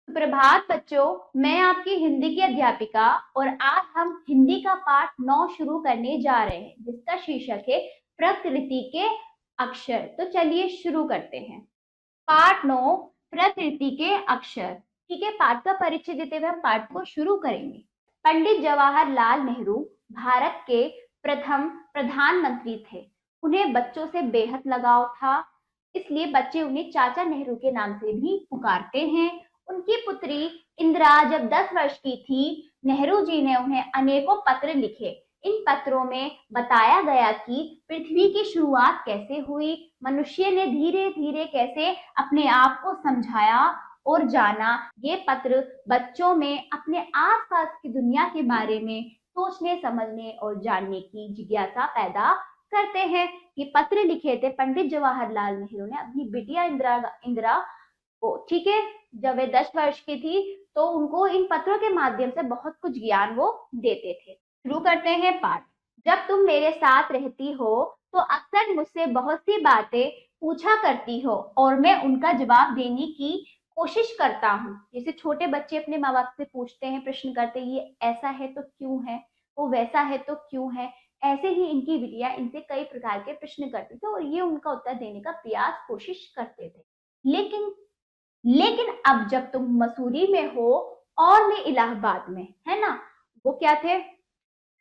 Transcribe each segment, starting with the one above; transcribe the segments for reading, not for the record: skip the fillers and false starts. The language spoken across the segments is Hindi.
सुप्रभात बच्चों, मैं आपकी हिंदी की अध्यापिका और आज हम हिंदी का पाठ 9 शुरू करने जा रहे हैं जिसका शीर्षक है प्रकृति के अक्षर। तो चलिए शुरू करते हैं। पाठ 9 प्रकृति के अक्षर। ठीक है, पाठ का परिचय देते हुए हम पाठ को शुरू करेंगे। पंडित जवाहरलाल नेहरू भारत के प्रथम प्रधानमंत्री थे। उन्हें बच्चों से बेहद लगाव था, इसलिए बच्चे उन्हें चाचा नेहरू के नाम से भी पुकारते हैं। उनकी पुत्री इंदिरा जब 10 वर्ष की थी, नेहरू जी ने उन्हें अनेकों पत्र लिखे। इन पत्रों में बताया गया कि पृथ्वी की शुरुआत कैसे हुई, मनुष्य ने धीरे धीरे कैसे अपने आप को समझाया और जाना। ये पत्र बच्चों में अपने आसपास की दुनिया के बारे में सोचने, समझने और जानने की जिज्ञासा पैदा करते हैं। ये पत्र लिखे थे पंडित जवाहरलाल नेहरू ने अपनी बिटिया इंदिरा को। ठीक है, जब वे 10 वर्ष की थी तो उनको इन पत्रों के माध्यम से बहुत कुछ ज्ञान वो देते थे। शुरू करते हैं पाठ। जब तुम मेरे साथ रहती हो तो अक्सर मुझसे बहुत सी बातें पूछा करती हो और मैं उनका जवाब देने की कोशिश करता हूँ। जैसे छोटे बच्चे अपने माँ बाप से पूछते हैं, प्रश्न करते हैं, ये ऐसा है तो क्यों है, वो वैसा है तो क्यों है। ऐसे ही इनकी बिटिया इनसे कई प्रकार के प्रश्न करती थी और ये उनका उत्तर देने का प्रयास कोशिश करते थे। लेकिन लेकिन अब जब तुम मसूरी में हो और मैं इलाहाबाद में, है ना, वो क्या थे,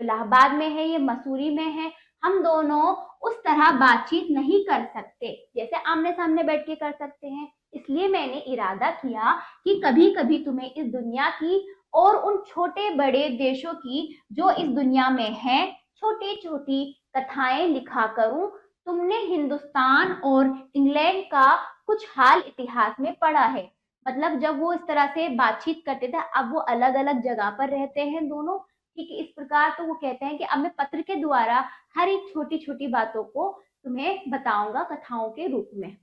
इलाहाबाद में है, ये मसूरी में है, हम दोनों उस तरह बातचीत नहीं कर सकते जैसे आमने सामने बैठ के कर सकते हैं। इसलिए मैंने इरादा किया कि कभी कभी तुम्हें इस दुनिया की और उन छोटे बड़े देशों की जो इस दुनिया में है छोटी छोटी कथाएं लिखा करूं। तुमने हिंदुस्तान और इंग्लैंड का कुछ हाल इतिहास में पढ़ा है। मतलब जब वो इस तरह से बातचीत करते थे, अब वो अलग अलग जगह पर रहते हैं दोनों। ठीक है, इस प्रकार तो वो कहते हैं कि अब मैं पत्र के द्वारा हर एक छोटी छोटी बातों को तुम्हें बताऊंगा कथाओं के रूप में।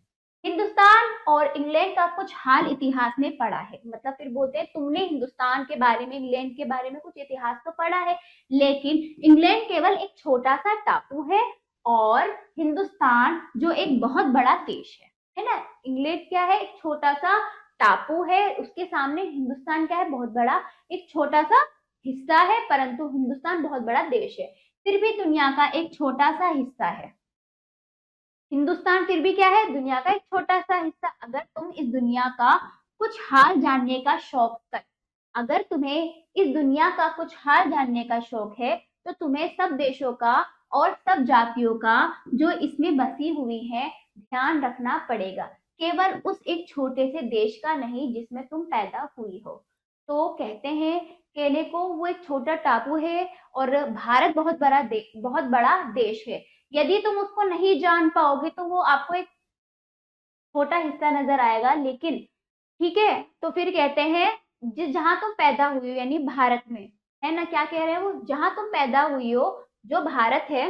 हिंदुस्तान और इंग्लैंड का कुछ हाल इतिहास में पढ़ा है। मतलब फिर बोलते हैं तुमने हिंदुस्तान के बारे में, इंग्लैंड के बारे में कुछ इतिहास तो पढ़ा है, लेकिन इंग्लैंड केवल एक छोटा सा टापू है और हिंदुस्तान जो एक बहुत बड़ा देश है ना। इंग्लैंड क्या है, एक छोटा सा टापू है, उसके सामने हिंदुस्तान क्या है, बहुत बड़ा एक छोटा सा हिस्सा है, परंतु हिंदुस्तान बहुत बड़ा देश है। फिर भी दुनिया का एक छोटा सा हिस्सा है हिंदुस्तान, फिर भी क्या है, दुनिया का एक छोटा सा हिस्सा। अगर तुम इस दुनिया का कुछ हाल जानने का शौक कर अगर तुम्हें इस दुनिया का कुछ हाल जानने का शौक है तो तुम्हें सब देशों का और सब जातियों का जो इसमें बसी हुई है ध्यान रखना पड़ेगा, केवल उस एक छोटे से देश का नहीं जिसमें तुम पैदा हुई हो। तो कहते हैं केले को वो एक छोटा टापू है और भारत बहुत बड़ा देश है। यदि तुम उसको नहीं जान पाओगे तो वो आपको एक छोटा हिस्सा नजर आएगा। लेकिन ठीक है, तो फिर कहते हैं जिस जहां तुम पैदा हुई हो यानी भारत में, है ना, क्या कह रहे हैं वो, जहां तुम पैदा हुई हो जो भारत है,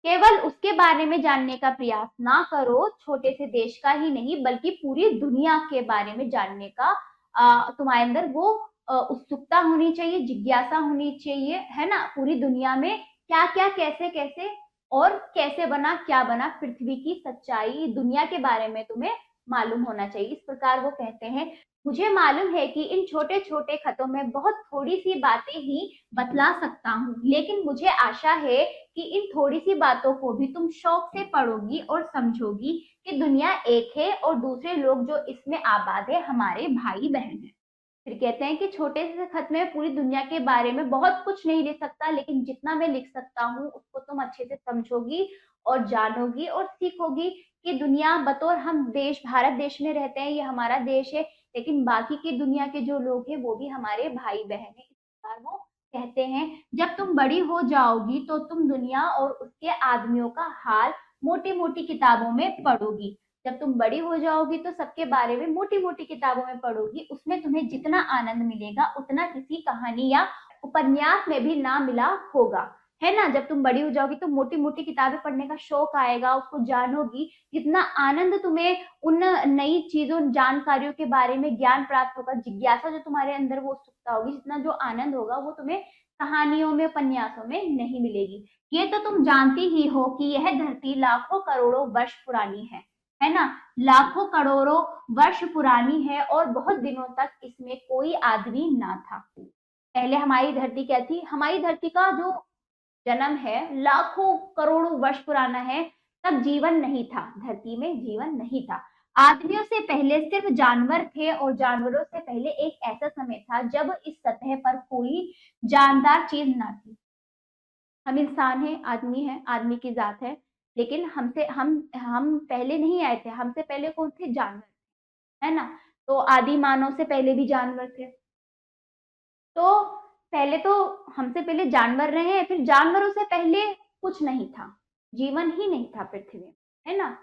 केवल उसके बारे में जानने का प्रयास ना करो, छोटे से देश का ही नहीं बल्कि पूरी दुनिया के बारे में जानने का तुम्हारे अंदर वो उत्सुकता होनी चाहिए, जिज्ञासा होनी चाहिए, है ना। पूरी दुनिया में क्या क्या कैसे कैसे और कैसे बना, क्या बना, पृथ्वी की सच्चाई, दुनिया के बारे में तुम्हें मालूम होना चाहिए। इस प्रकार वो कहते हैं मुझे मालूम है कि इन छोटे छोटे खतों में बहुत थोड़ी सी बातें ही बतला सकता हूँ, लेकिन मुझे आशा है कि इन थोड़ी सी बातों को भी तुम शौक से पढ़ोगी और समझोगी कि दुनिया एक है और दूसरे लोग जो इसमें आबाद है हमारे भाई बहन है। फिर कहते हैं कि छोटे से खत में पूरी दुनिया के बारे में बहुत कुछ नहीं लिख सकता, लेकिन जितना मैं लिख सकता हूँ उसको तुम अच्छे से समझोगी और जानोगी और सीखोगी कि दुनिया बतौर हम देश, भारत देश में रहते हैं, ये हमारा देश है, लेकिन बाकी की दुनिया के जो लोग हैं वो भी हमारे भाई बहन है। इस प्रकार वो कहते हैं जब तुम बड़ी हो जाओगी तो तुम दुनिया और उसके आदमियों का हाल मोटी मोटी किताबों में पढ़ोगी। जब तुम बड़ी हो जाओगी तो सबके बारे में मोटी मोटी किताबों में पढ़ोगी, उसमें तुम्हें जितना आनंद मिलेगा उतना किसी कहानी या उपन्यास में भी ना मिला होगा, है ना। जब तुम बड़ी हो जाओगी तो मोटी मोटी किताबें पढ़ने का शौक आएगा, उसको जानोगी, जितना आनंद तुम्हें उन नई चीजों जानकारियों के बारे में ज्ञान प्राप्त होगा, जिज्ञासा जो तुम्हारे अंदर वो उत्सुकता होगी, जितना जो आनंद होगा वो तुम्हें कहानियों में, उपन्यासों में नहीं मिलेगी। ये तो तुम जानती ही हो कि यह धरती लाखों करोड़ों वर्ष पुरानी है है ना, लाखों करोड़ों वर्ष पुरानी है और बहुत दिनों तक इसमें कोई आदमी ना था। पहले हमारी धरती क्या थी, हमारी धरती का जो जन्म है लाखों करोड़ों वर्ष पुराना है, तब जीवन नहीं था, धरती में जीवन नहीं था। आदमियों से पहले सिर्फ जानवर थे और जानवरों से पहले एक ऐसा समय था जब इस सतह पर कोई जानदार चीज ना थी। हम इंसान हैं, आदमी हैं, आदमी की जात है, लेकिन हमसे हम पहले नहीं आए थे, हमसे पहले कौन थे, जानवर, है ना। तो आदि मानव से पहले भी जानवर थे। तो पहले तो हमसे पहले जानवर रहे हैं, फिर जानवरों से पहले कुछ नहीं था, जीवन ही नहीं था पृथ्वी में, है ना,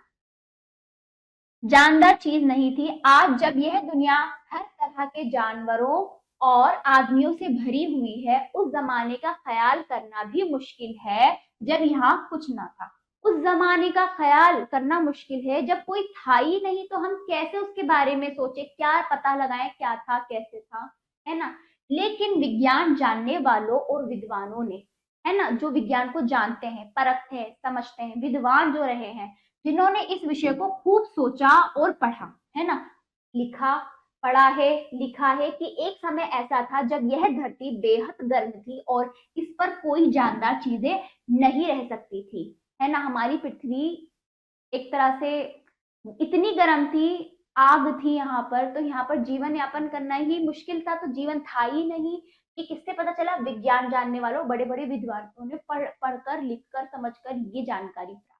जानदार चीज नहीं थी। आज जब यह दुनिया हर तरह के जानवरों और आदमियों से भरी हुई है, उस जमाने का ख्याल करना भी मुश्किल है जब यहाँ कुछ ना था। उस जमाने का ख्याल करना मुश्किल है जब कोई था ही नहीं, तो हम कैसे उसके बारे में सोचे, क्या पता लगाएं क्या था कैसे था, है ना। लेकिन विज्ञान जानने वालों और विद्वानों ने, है ना, जो विज्ञान को जानते हैं, परखते हैं, समझते हैं, विद्वान जो रहे हैं, जिन्होंने इस विषय को खूब सोचा और पढ़ा, है ना, लिखा, पढ़ा है, लिखा है कि एक समय ऐसा था जब यह धरती बेहद गर्म थी और इस पर कोई जानदार चीजें नहीं रह सकती थी, है ना। हमारी पृथ्वी एक तरह से इतनी गर्म थी, आग थी यहाँ पर, तो यहाँ पर जीवन यापन करना ही मुश्किल था, तो जीवन था ही नहीं। कि किससे पता चला, विज्ञान जानने वालों, बड़े बड़े विद्वानों ने पढ़कर, लिखकर, समझकर ये जानकारी प्राप्त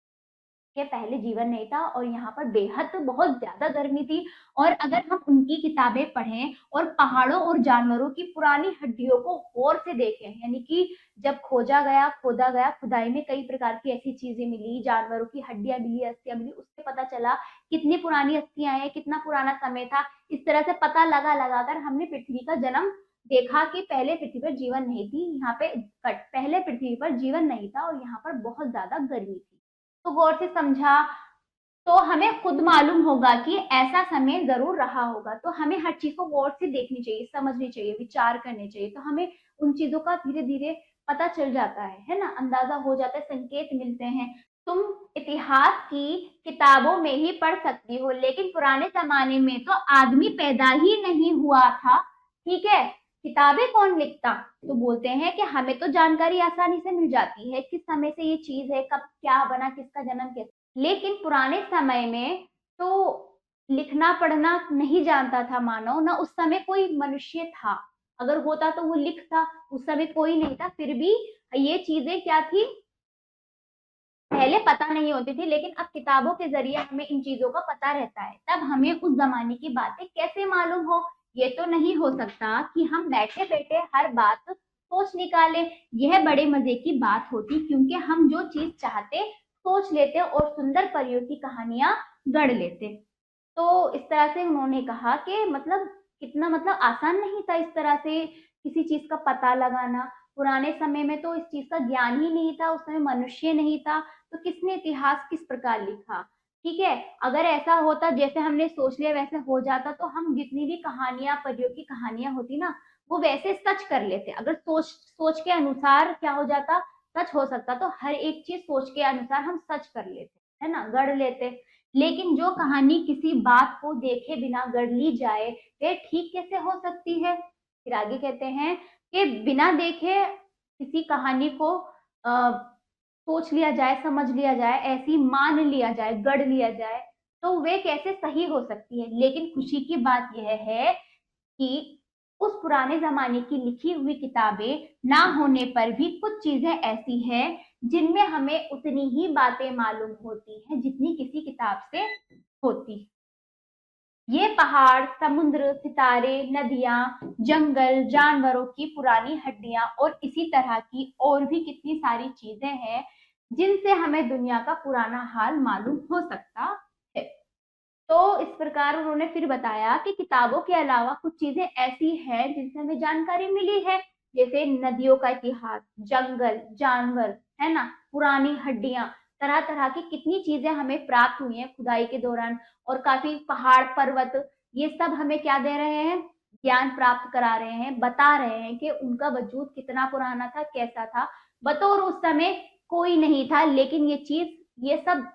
के पहले जीवन नहीं था और यहाँ पर बेहद बहुत ज्यादा गर्मी थी। और अगर हम उनकी किताबें पढ़ें और पहाड़ों और जानवरों की पुरानी हड्डियों को गौर से देखें, यानी कि जब खोजा गया, खोदा गया, खुदाई में कई प्रकार की ऐसी चीजें मिली, जानवरों की हड्डियां मिली, अस्थियां मिली, उससे पता चला कितनी पुरानी अस्थियां हैं, कितना पुराना समय था। इस तरह से पता लगा लगाकर हमने पृथ्वी का जन्म देखा कि पहले पृथ्वी पर जीवन नहीं थी, यहाँ पे पहले पृथ्वी पर जीवन नहीं था और यहाँ पर बहुत ज्यादा गर्मी थी। तो गौर से समझा तो हमें खुद मालूम होगा कि ऐसा समय जरूर रहा होगा। तो हमें हर चीज को गौर से देखनी चाहिए, समझनी चाहिए, विचार करने चाहिए, तो हमें उन चीजों का धीरे धीरे पता चल जाता है ना, अंदाजा हो जाता है, संकेत मिलते हैं। तुम इतिहास की किताबों में ही पढ़ सकती हो, लेकिन पुराने जमाने में तो आदमी पैदा ही नहीं हुआ था, ठीक है, किताबें कौन लिखता। तो बोलते हैं कि हमें तो जानकारी आसानी से मिल जाती है, किस समय से ये चीज है, कब क्या बना, किसका जन्म कैसे। लेकिन पुराने समय में तो लिखना पढ़ना नहीं जानता था मानव, ना उस समय कोई मनुष्य था, अगर होता तो वो लिखता, उस समय कोई नहीं था, फिर भी ये चीजें क्या थी, पहले पता नहीं होती थी, लेकिन अब किताबों के जरिए हमें इन चीजों का पता रहता है। तब हमें उस जमाने की बातें कैसे मालूम हो, ये तो नहीं हो सकता कि हम बैठे बैठे हर बात सोच निकाले। यह बड़े मजे की बात होती, क्योंकि हम जो चीज चाहते सोच लेते और सुंदर परियों की कहानियां गढ़ लेते। तो इस तरह से उन्होंने कहा कि मतलब कितना, मतलब आसान नहीं था इस तरह से किसी चीज का पता लगाना। पुराने समय में तो इस चीज का ज्ञान ही नहीं था, उस समय मनुष्य नहीं था, तो किसने इतिहास किस प्रकार लिखा, ठीक है। अगर ऐसा होता जैसे हमने सोच लिया वैसे हो जाता, तो हम जितनी भी कहानियां, परियों की कहानियां होती ना, वो वैसे सच कर लेते। अगर सोच सोच के अनुसार क्या हो जाता, सच हो सकता, तो हर एक चीज सोच के अनुसार हम सच कर लेते, है ना, गढ़ लेते। लेकिन जो कहानी किसी बात को देखे बिना गढ़ ली जाए, वह ठीक कैसे हो सकती है। फिर आगे कहते हैं कि बिना देखे किसी कहानी को सोच लिया जाए, समझ लिया जाए, ऐसी मान लिया जाए, गढ़ लिया जाए, तो वे कैसे सही हो सकती है। लेकिन खुशी की बात यह है कि उस पुराने जमाने की लिखी हुई किताबें ना होने पर भी कुछ चीजें ऐसी हैं जिनमें हमें उतनी ही बातें मालूम होती हैं जितनी किसी किताब से होती। ये पहाड़, समुद्र, सितारे, नदियां, जंगल, जानवरों की पुरानी हड्डियां और इसी तरह की और भी कितनी सारी चीजें हैं जिनसे हमें दुनिया का पुराना हाल मालूम हो सकता है। तो इस प्रकार उन्होंने फिर बताया कि किताबों के अलावा कुछ चीजें ऐसी हैं जिनसे हमें जानकारी मिली है, जैसे नदियों का इतिहास, जंगल, जानवर, है ना, पुरानी हड्डियां, तरह तरह की कितनी चीजें हमें प्राप्त हुई हैं खुदाई के दौरान। और काफी पहाड़, पर्वत, ये सब हमें क्या दे रहे हैं, ज्ञान प्राप्त करा रहे हैं, बता रहे हैं कि उनका वजूद कितना पुराना था, कैसा था। बतौर उस समय कोई नहीं था, लेकिन ये चीज, ये सब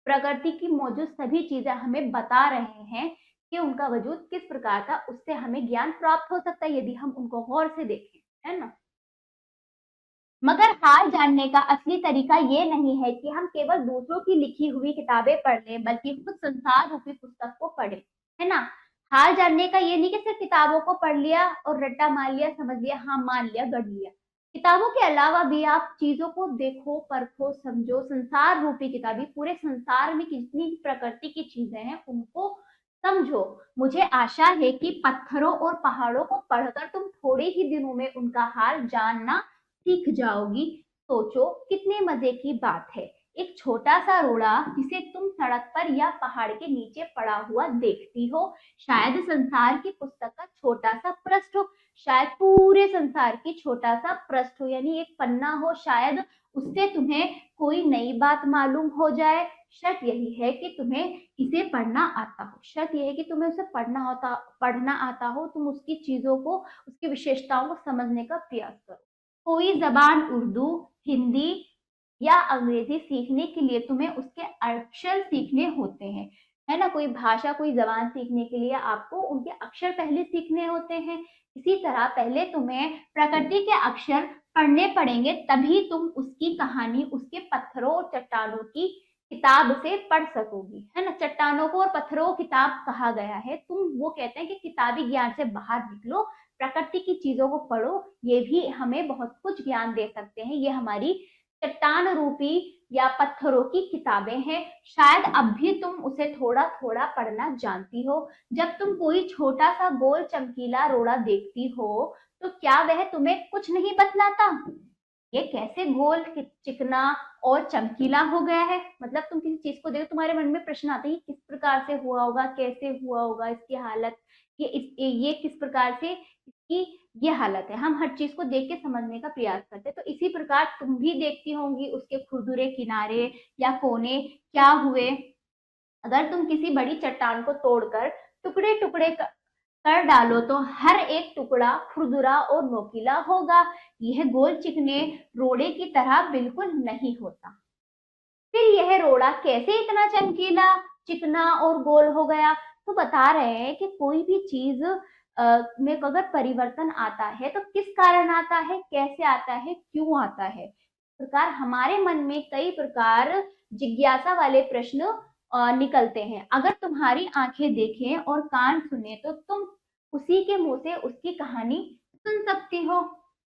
प्रकृति की मौजूद सभी चीजें हमें बता रहे हैं कि उनका वजूद किस प्रकार था, उससे हमें ज्ञान प्राप्त हो सकता है यदि हम उनको गौर से देखें, है ना। मगर हाल जानने का असली तरीका ये नहीं है कि हम केवल दूसरों की लिखी हुई किताबें पढ़ लें, बल्कि खुद संसार रूपी पुस्तक को पढ़ें, है ना। हाल जानने का ये नहीं कि सिर्फ किताबों को पढ़ लिया और रट्टा मार लिया, समझ लिया, हाँ मान लिया, गढ़ लिया। किताबों के अलावा भी आप चीजों को देखो, परखो, समझो। संसार रूपी किताबी पूरे संसार में जितनी प्रकृति की चीजें हैं उनको समझो। मुझे आशा है कि पत्थरों और पहाड़ों को पढ़कर तुम थोड़े ही दिनों में उनका हाल जानना सीख जाओगी। सोचो कितने मजे की बात है, एक छोटा सा रोड़ा जिसे तुम सड़क पर या पहाड़ के नीचे पड़ा हुआ देखती हो, शायद संसार की पुस्तक का छोटा सा पृष्ठ हो, शायद पूरे संसार की छोटा सा पृष्ठ हो, यानी एक पन्ना हो, शायद उससे तुम्हें कोई नई बात मालूम हो जाए। शर्त यही है कि तुम्हें इसे पढ़ना आता हो, शर्त यह है कि तुम्हें उसे पढ़ना आता हो, तुम उसकी चीजों को, उसकी विशेषताओं को समझने का प्रयास करो। कोई जबान उर्दू, हिंदी या अंग्रेजी सीखने के लिए तुम्हें उसके अक्षर सीखने होते हैं, है ना। कोई भाषा, कोई जबान सीखने के लिए आपको उनके अक्षर पहले सीखने होते हैं। इसी तरह पहले तुम्हें प्रकृति के अक्षर पढ़ने पड़ेंगे, तभी तुम उसकी कहानी, उसके पत्थरों और चट्टानों की किताब से पढ़ सकोगी, है ना। चट्टानों को और पत्थरों को किताब कहा गया है। तुम, वो कहते हैं कि किताबी ज्ञान से बाहर निकलो, प्रकृति की चीजों को पढ़ो, ये भी हमें बहुत कुछ ज्ञान दे सकते हैं। ये हमारी चट्टान रूपी या पत्थरों की किताबें हैं। शायद अब भी तुम उसे थोड़ा थोड़ा पढ़ना जानती हो। जब तुम कोई छोटा सा गोल चमकीला रोड़ा देखती हो तो क्या वह तुम्हें कुछ नहीं बतलाता? ये कैसे गोल, चिकना और चमकीला हो गया है? मतलब तुम किसी चीज को देखो, तुम्हारे मन में प्रश्न आते हैं किस प्रकार से हुआ होगा, कैसे हुआ होगा, इसकी हालत, ये किस प्रकार से इसकी ये हालत है। हम हर चीज को देख के समझने का प्रयास करते हैं। तो इसी प्रकार तुम भी देखती होंगी उसके खुरदुरे किनारे या कोने क्या हुए। अगर तुम किसी बड़ी चट्टान को तोड़कर टुकड़े टुकड़े कर डालो तो हर एक टुकड़ा खुरदुरा और नोकीला होगा। यह गोल चिकने रोड़े की तरह बिल्कुल नहीं होता। फिर यह रोड़ा कैसे इतना चमकीला, चिकना और गोल हो गया? तो बता रहे हैं कि कोई भी चीज में अगर परिवर्तन आता है तो किस कारण आता है, कैसे आता है, क्यों आता है। इस प्रकार हमारे मन में कई प्रकार जिज्ञासा वाले प्रश्न निकलते हैं। अगर तुम्हारी आंखें देखें और कान सुने तो तुम उसी के मुंह से उसकी कहानी सुन सकती हो,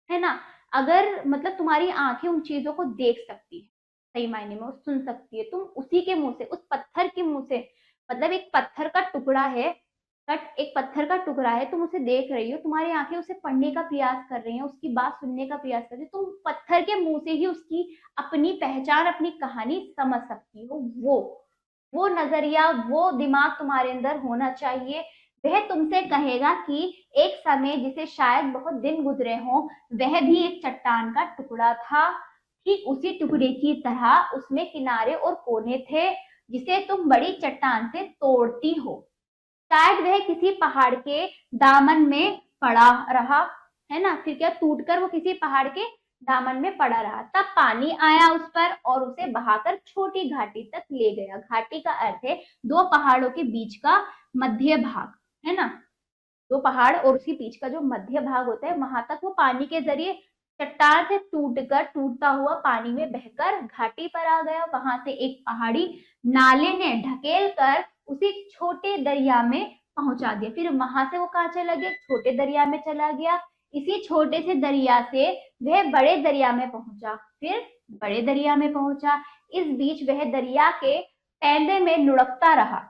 है ना। अगर मतलब तुम्हारी आंखें उन चीजों को देख सकती है, सही मायने में वो सुन सकती है, तुम उसी के मुंह से, उस पत्थर के मुंह से, मतलब एक पत्थर का टुकड़ा है, एक पत्थर का टुकड़ा है, तुम उसे देख रही हो, तुम्हारी आंखें उसे पढ़ने का प्रयास कर रही हैं, उसकी बात सुनने का प्रयास कर रही हो, तुम पत्थर के मुंह से ही उसकी अपनी पहचान, अपनी कहानी समझ सकती हो। वो नजरिया, वो दिमाग तुम्हारे अंदर होना चाहिए। वह तुमसे कहेगा कि एक समय जिसे शायद बहुत दिन गुजरे हों, वह भी एक चट्टान का टुकड़ा था। ठीक उसी टुकड़े की तरह उसमें किनारे और कोने थे जिसे तुम बड़ी चट्टान से तोड़ती हो। शायद वह किसी पहाड़ के दामन में पड़ा रहा, है ना। फिर क्या, टूटकर वो किसी पहाड़ के दामन में पड़ा रहा, तब पानी आया उस पर और उसे बहाकर छोटी घाटी तक ले गया। घाटी का अर्थ है दो पहाड़ों के बीच का मध्य भाग, है ना। दो पहाड़ और उसके बीच का जो मध्य भाग होता है, वहां तक वो पानी के जरिए चट्टान से टूटता हुआ पानी में बहकर घाटी पर आ गया। वहां से एक पहाड़ी नाले ने ढकेल कर उसे छोटे दरिया में पहुंचा दिया। फिर वहां से वो कहाँ चला गया? छोटे दरिया में चला गया। इसी छोटे से दरिया से वह बड़े दरिया में पहुंचा, फिर बड़े दरिया में पहुंचा। इस बीच वह दरिया के पैंदे में लुढ़कता रहा,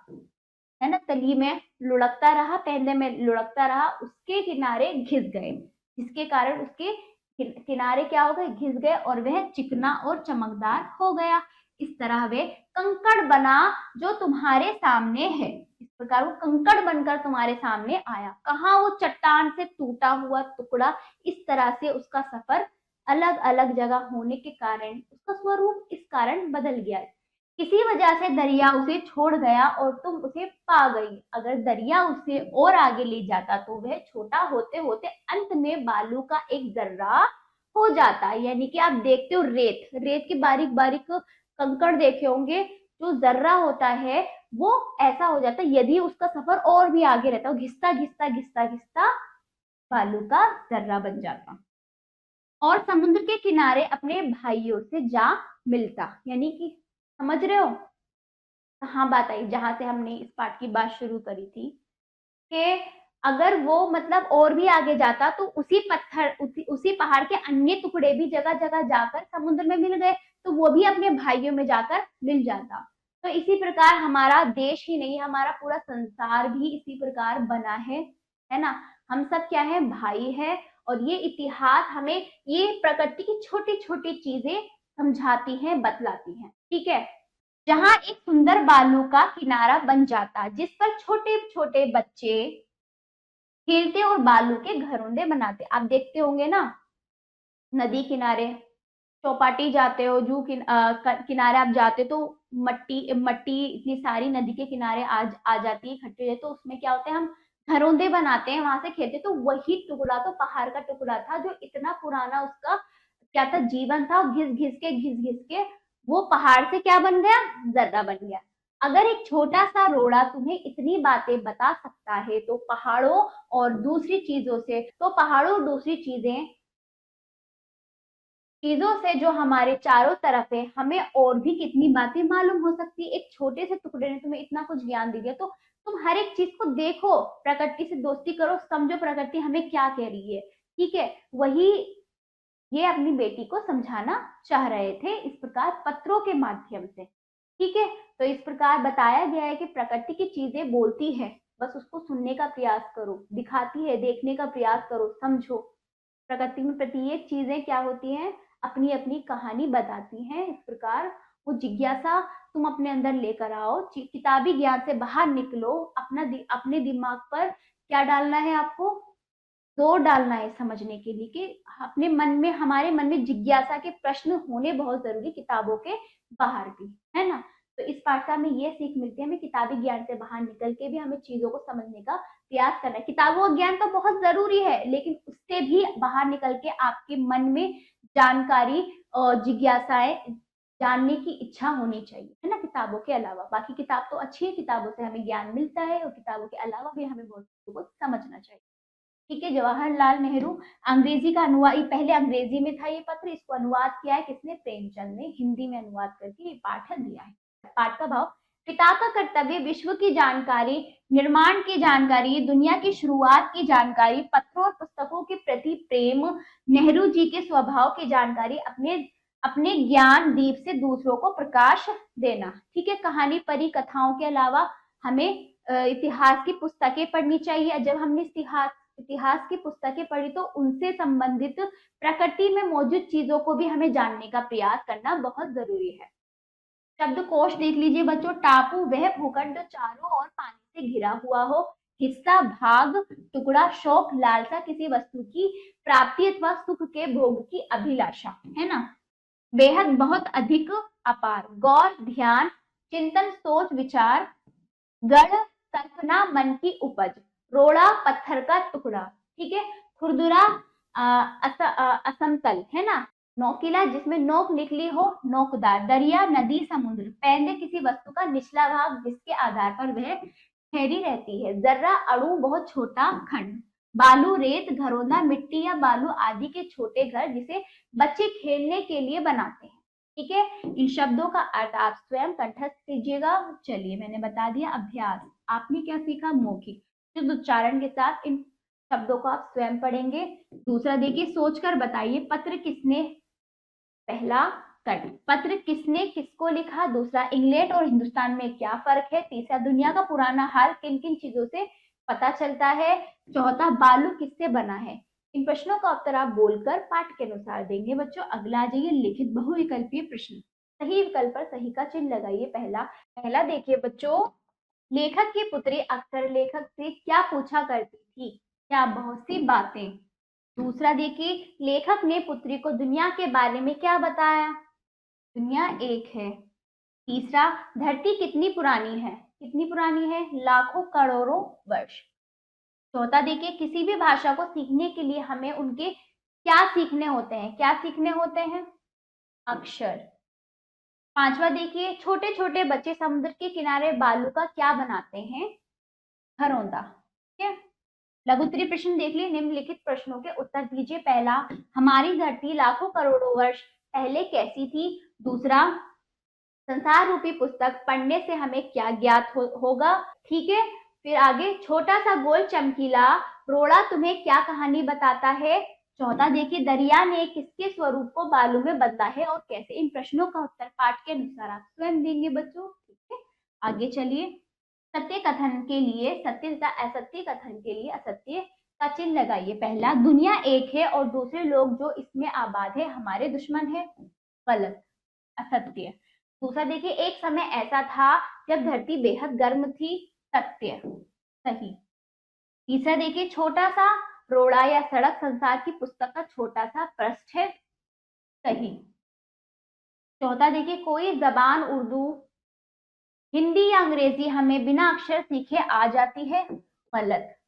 है ना, तली में लुढ़कता रहा, पैंदे में लुढ़कता रहा। उसके किनारे घिस गए, जिसके कारण उसके किनारे क्या हो गए? घिस गए और वह चिकना और चमकदार हो गया। इस तरह वे कंकड़ बना जो तुम्हारे सामने है। इस प्रकार वो कंकड़ बनकर तुम्हारे सामने आया। कहाँ? वो चट्टान से टूटा हुआ टुकड़ा। इस तरह से उसका सफर अलग अलग जगह होने के कारण उसका स्वरूप इस कारण बदल गया। किसी वजह से दरिया उसे छोड़ गया और तुम उसे पा गई। अगर दरिया उसे और आगे ले जाता तो वह छोटा होते होते अंत में बालू का एक जर्रा हो जाता। यानी कि आप देखते हो रेत, रेत के बारीक बारीक कंकड़ देखे होंगे, जो जर्रा होता है वो ऐसा हो जाता है, यदि उसका सफर और भी आगे रहता, घिसता घिसता घिसता घिसता बालू का जर्रा बन जाता और समुद्र के किनारे अपने भाइयों से जा मिलता। यानी कि समझ रहे हो कहाँ बात आई, जहां से हमने इस पाठ की बात शुरू करी थी कि अगर वो मतलब और भी आगे जाता तो उसी पत्थर उसी पहाड़ के अन्य टुकड़े भी जगह जगह जाकर समुद्र में मिल गए तो वो भी अपने भाइयों में जाकर मिल जाता। तो इसी प्रकार हमारा देश ही नहीं, हमारा पूरा संसार भी इसी प्रकार बना है ना। हम सब क्या है, भाई है। और ये इतिहास हमें ये प्रकृति की छोटी छोटी चीजें समझाती हैं, बतलाती हैं। ठीक है, जहां एक सुंदर बालू का किनारा बन जाता जिस पर छोटे छोटे बच्चे खेलते और बालू के घरोंदे बनाते। आप देखते होंगे ना, नदी किनारे चौपाटी जाते हो, जू किनारे आप जाते तो मट्टी मट्टी इतनी सारी नदी के किनारे आ जाती है, इकट्ठी हो जाती, तो उसमें क्या होता है, हम घरोंदे बनाते हैं, वहां से खेलते। तो वही टुकड़ा तो पहाड़ का टुकड़ा था जो इतना पुराना उसका क्या था, जीवन था। घिस घिस के वो पहाड़ से क्या बन गया, जर्रा बन गया। अगर एक छोटा सा रोड़ा तुम्हें इतनी बातें बता सकता है तो पहाड़ों और दूसरी चीजों से, तो पहाड़ों और दूसरी चीजों से जो हमारे चारों तरफ है, हमें और भी कितनी बातें मालूम हो सकती है। एक छोटे से टुकड़े ने तुम्हें इतना कुछ ज्ञान दे दिया, तो तुम हर एक चीज को देखो, प्रकृति से दोस्ती करो, समझो प्रकृति हमें क्या कह रही है। ठीक है, वही ये अपनी बेटी को समझाना चाह रहे थे इस प्रकार पत्रों के माध्यम से। ठीक है, तो इस प्रकार बताया गया है कि प्रकृति की चीजें बोलती है, बस उसको सुनने का प्रयास करो, दिखाती है देखने का प्रयास करो, समझो। प्रकृति में प्रत्येक चीजें क्या होती हैं, अपनी अपनी कहानी बताती हैं। इस प्रकार वो जिज्ञासा तुम अपने अंदर लेकर आओ, किताबी ज्ञान से बाहर निकलो, अपने दिमाग पर क्या डालना है आपको, जोर डालना है समझने के लिए कि अपने मन में, हमारे मन में जिज्ञासा के प्रश्न होने बहुत जरूरी, किताबों के बाहर भी, है ना। तो इस पाठशाला में ये सीख मिलती है हमें, किताबी ज्ञान से बाहर निकल के भी हमें चीजों को समझने का प्रयास करना है। किताबों का ज्ञान तो बहुत जरूरी है, लेकिन उससे भी बाहर निकल के आपके मन में जानकारी और जिज्ञासाएं, जानने की इच्छा होनी चाहिए, है ना। किताबों के अलावा बाकी किताब तो अच्छी है, किताबों से हमें ज्ञान मिलता है, और किताबों के अलावा भी हमें बहुत चीजों को समझना चाहिए। ठीक है, जवाहरलाल नेहरू अंग्रेजी का अनुवाद, पहले अंग्रेजी में था ये पत्र, इसको अनुवाद किया है किसने, प्रेमचंद ने, हिंदी में अनुवाद करके ये पाठ दिया है। पाठ का भाव, पिता का कर्तव्य विश्व की जानकारी, निर्माण की जानकारी, दुनिया की शुरुआत की जानकारी, पत्रों और पुस्तकों के प्रति प्रेम, नेहरू जी के स्वभाव की जानकारी, अपने अपने ज्ञान दीप से दूसरों को प्रकाश देना। ठीक है, कहानी परी कथाओं के अलावा हमें इतिहास की पुस्तकें पढ़नी चाहिए। जब हमने इतिहास की पुस्तकें पढ़ी तो उनसे संबंधित प्रकृति में मौजूद चीजों को भी हमें जानने का प्रयास करना बहुत जरूरी है। शब्दकोश देख लीजिए बच्चों, टापू वह भूखंड जो चारों ओर पानी से घिरा हुआ हो। हिस्सा, भाग, टुकड़ा, शौक, लालसा, किसी वस्तु की प्राप्ति अथवा सुख के भोग की अभिलाषा, है ना। बेहद, बहुत, अधिक, अपार, गौर, ध्यान, चिंतन, सोच, विचार, गढ़, कल्पना, मन की उपज। रोड़ा, पत्थर का टुकड़ा। ठीक है, खुरदुरा, असमतल, है ना। नोकीला, जिसमें नोक निकली हो, नोकदार। दरिया, नदी, समुद्र। पैंदे, किसी वस्तु का निचला भाग जिसके आधार पर वह ठहरी रहती है। जर्रा, अणु, बहुत छोटा खंड। बालू, रेत, घरौंदा, मिट्टी या बालू आदि के छोटे घर जिसे बच्चे खेलने के लिए बनाते हैं। ठीक है, इन शब्दों का अर्थ आप स्वयं कंठस्थ कीजिएगा। चलिए, मैंने बता दिया। अभ्यास, आपने क्या सीखा, मौखिक शुद्ध उच्चारण के साथ इन शब्दों को आप स्वयं पढ़ेंगे। दूसरा देखिए, सोचकर बताइए, पत्र किसने, पहला कट, पत्र किसने किसको लिखा। दूसरा, इंग्लैंड और हिंदुस्तान में क्या फर्क है। तीसरा, दुनिया का पुराना हाल किन किन चीजों से पता चलता है। चौथा, बालू किससे बना है। इन प्रश्नों का उत्तर आप बोलकर पाठ के अनुसार देंगे। बच्चों अगला आ जाइए, लिखित बहुविकल्पीय प्रश्न। सही विकल्प पर सही का चिन्ह लगाइए। पहला देखिए बच्चों, लेखक की पुत्री अक्सर लेखक से क्या पूछा करती थी, क्या, बहुत सी बातें। दूसरा देखिए, लेखक ने पुत्री को दुनिया के बारे में क्या बताया, दुनिया एक है। तीसरा, धरती कितनी पुरानी है, कितनी पुरानी है, लाखों करोड़ों वर्ष। चौथा देखिए, किसी भी भाषा को सीखने के लिए हमें उनके क्या सीखने होते हैं, क्या सीखने होते हैं, अक्षर। 5वां देखिए, छोटे छोटे बच्चे समुद्र के किनारे बालू का क्या बनाते हैं? घरौंदा। ठीक है। लघु उत्तरीय प्रश्न देख लिए। निम्नलिखित प्रश्नों के उत्तर दीजिए। पहला, हमारी धरती लाखों करोड़ों वर्ष पहले कैसी थी? दूसरा, संसार रूपी पुस्तक पढ़ने से हमें क्या ज्ञात होगा? ठीक है। फिर आगे, छोटा सा गोल चमकीला रोड़ा तुम्हें क्या कहानी बताता है? चौथा देखिए, दरिया ने किसके स्वरूप को बालू में बदला है और कैसे? इन प्रश्नों का उत्तर पाठ के अनुसार आप स्वयं देंगे बच्चों। ठीक है। आगे चलिए। सत्य कथन के लिए सत्य तथा असत्य कथन के लिए असत्य का चिन्ह लगाइए। पहला, दुनिया एक है और दूसरे लोग जो इसमें आबाद है हमारे दुश्मन है। गलत, असत्य। दूसरा देखिए, एक समय ऐसा था जब धरती बेहद गर्म थी। सत्य, सही। तीसरा देखिए, छोटा सा रोड़ा या सड़क संसार की पुस्तक का छोटा सा पृष्ठ है। सही। चौथा देखिए, कोई जबान उर्दू, हिंदी या अंग्रेजी हमें बिना अक्षर सीखे आ जाती है। गलत।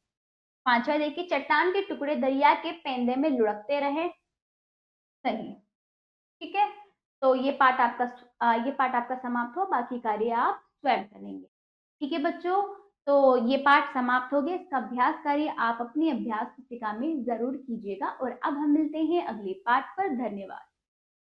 पांचवा देखिए, चट्टान के टुकड़े दरिया के पेंदे में लुढ़कते रहे। सही। ठीक है। तो ये पाठ आपका समाप्त हो, बाकी कार्य आप स्वयं करेंगे। ठीक है बच्चों, तो ये पाठ समाप्त हो गया। इसका अभ्यास कार्य आप अपनी अभ्यास पुस्तिका में जरूर कीजिएगा और अब हम मिलते हैं अगले पाठ पर। धन्यवाद।